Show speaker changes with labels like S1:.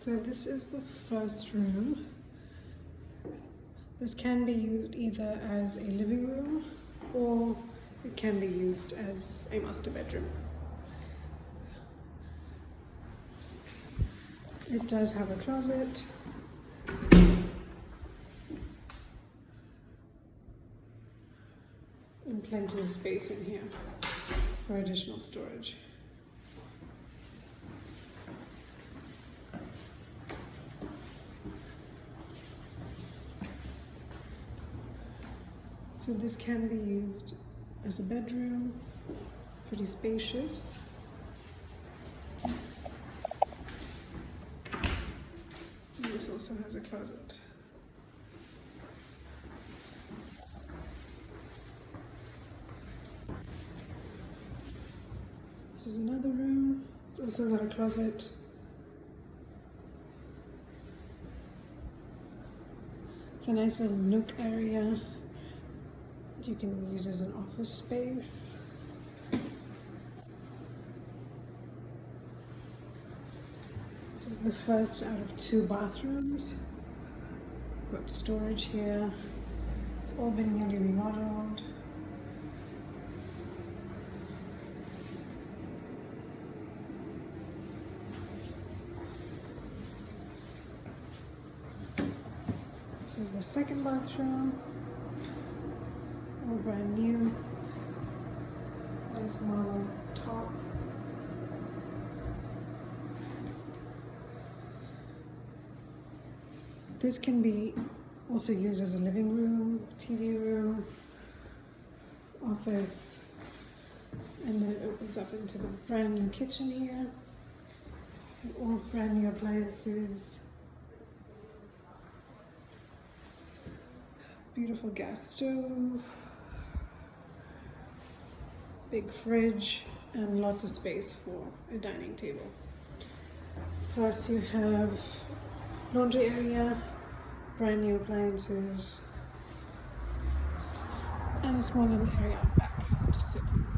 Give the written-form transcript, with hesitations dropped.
S1: So this is the first room. This can be used either as a living room or it can be used as a master bedroom. It does have a closet. And plenty of space in here for additional storage. So this can be used as a bedroom. It's pretty spacious. And this also has a closet. This is another room. It's also got a closet. It's a nice little nook area you can use as an office space. This is the first out of 2 bathrooms. Got storage here. It's all been newly remodeled. This is the second bathroom. All brand new. Nice marble top. This can be also used as a living room, TV room, office, and then it opens up into the brand new kitchen here. All brand new appliances. Beautiful gas stove. Big fridge and lots of space for a dining table. Plus you have laundry area, brand new appliances, and a small little area out back to sit in.